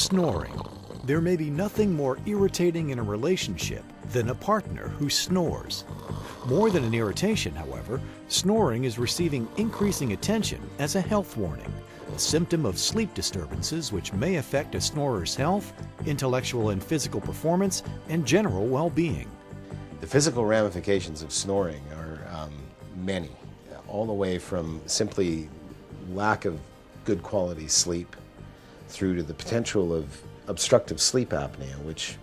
Snoring. There may be nothing more irritating in a relationship than a partner who snores. More than an irritation, however, snoring is receiving increasing attention as a health warning, a symptom of sleep disturbances which may affect a snorer's health, intellectual and physical performance, and general well-being. The physical ramifications of snoring are many, all the way from simply lack of good quality sleep through to the potential of obstructive sleep apnea, which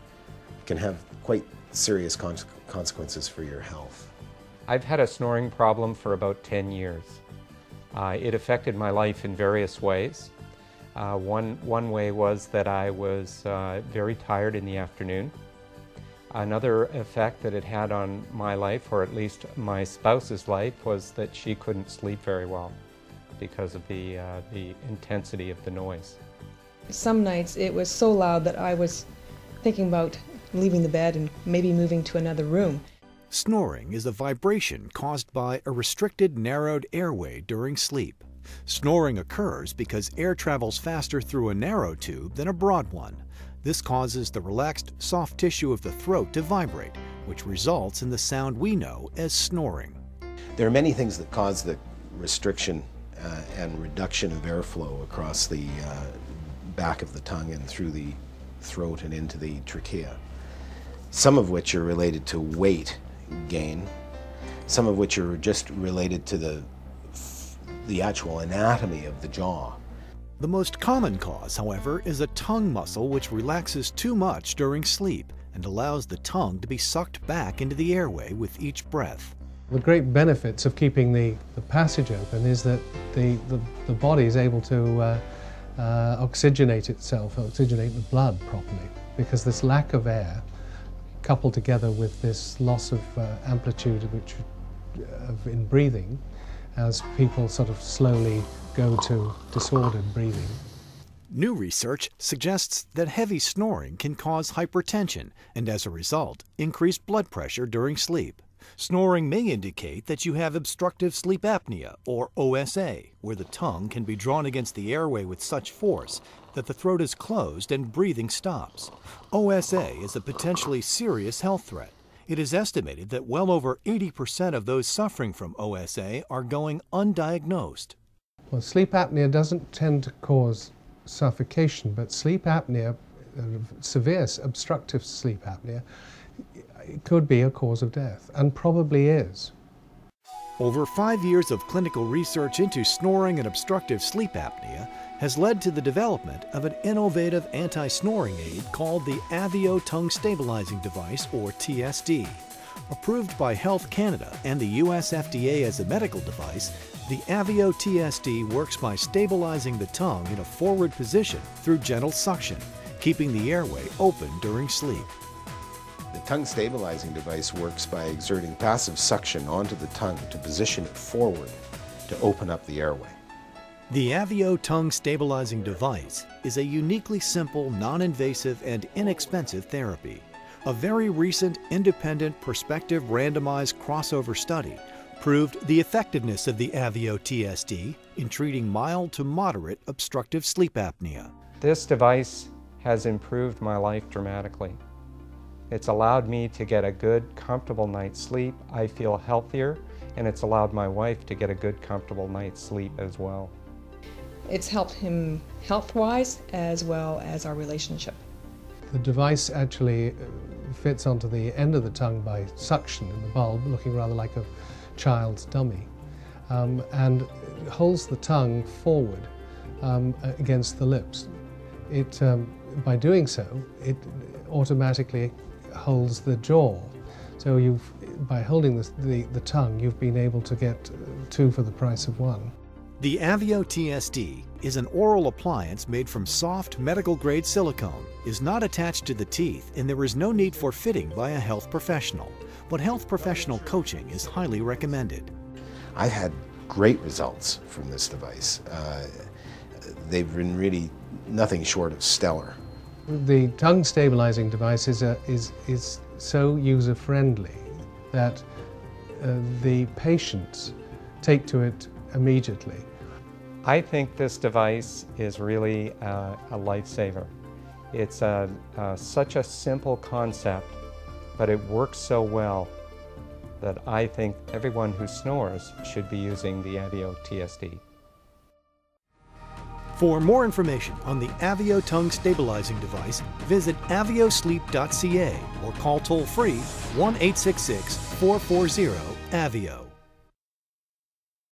can have quite serious consequences for your health. I've had a snoring problem for about 10 years. It affected my life in various ways. One way was that I was very tired in the afternoon. Another effect that it had on my life, or at least my spouse's life, was that she couldn't sleep very well because of the intensity of the noise. Some nights it was so loud that I was thinking about leaving the bed and maybe moving to another room. Snoring is a vibration caused by a restricted, narrowed airway during sleep. Snoring occurs because air travels faster through a narrow tube than a broad one. This causes the relaxed, soft tissue of the throat to vibrate, which results in the sound we know as snoring. There are many things that cause the restriction and reduction of airflow across the back of the tongue and through the throat and into the trachea. Some of which are related to weight gain, some of which are just related to the actual anatomy of the jaw. The most common cause, however, is a tongue muscle which relaxes too much during sleep and allows the tongue to be sucked back into the airway with each breath. The great benefits of keeping the passage open is that the body is able to oxygenate itself, oxygenate the blood properly, because this lack of air, coupled together with this loss of amplitude in breathing, as people sort of slowly go to disordered breathing. New research suggests that heavy snoring can cause hypertension and, as a result, increased blood pressure during sleep. Snoring may indicate that you have obstructive sleep apnea, or OSA, where the tongue can be drawn against the airway with such force that the throat is closed and breathing stops. OSA is a potentially serious health threat. It is estimated that well over 80% of those suffering from OSA are going undiagnosed. Well, sleep apnea doesn't tend to cause suffocation, but sleep apnea, severe obstructive sleep apnea, it could be a cause of death, and probably is. Over 5 years of clinical research into snoring and obstructive sleep apnea has led to the development of an innovative anti-snoring aid called the Aveo Tongue Stabilizing Device, or TSD. Approved by Health Canada and the US FDA as a medical device, the aveoTSD works by stabilizing the tongue in a forward position through gentle suction, keeping the airway open during sleep. The tongue stabilizing device works by exerting passive suction onto the tongue to position it forward to open up the airway. The Aveo Tongue Stabilizing Device is a uniquely simple, non-invasive, and inexpensive therapy. A very recent, independent, prospective, randomized crossover study proved the effectiveness of the aveoTSD in treating mild to moderate obstructive sleep apnea. This device has improved my life dramatically. It's allowed me to get a good, comfortable night's sleep. I feel healthier, and it's allowed my wife to get a good, comfortable night's sleep as well. It's helped him health-wise as well as our relationship. The device actually fits onto the end of the tongue by suction in the bulb, looking rather like a child's dummy, and holds the tongue forward against the lips. By doing so, it automatically holds the jaw. So by holding the tongue, you've been able to get two for the price of one. The aveoTSD is an oral appliance made from soft, medical-grade silicone, is not attached to the teeth, and there is no need for fitting by a health professional. But health professional coaching is highly recommended. I've had great results from this device. They've been really nothing short of stellar. The tongue stabilizing device is so user-friendly that the patients take to it immediately. I think this device is really a lifesaver. It's such a simple concept, but it works so well that I think everyone who snores should be using the aveoTSD. For more information on the Aveo tongue stabilizing device, visit aveoSleep.ca or call toll-free 1-866-440-AVEO.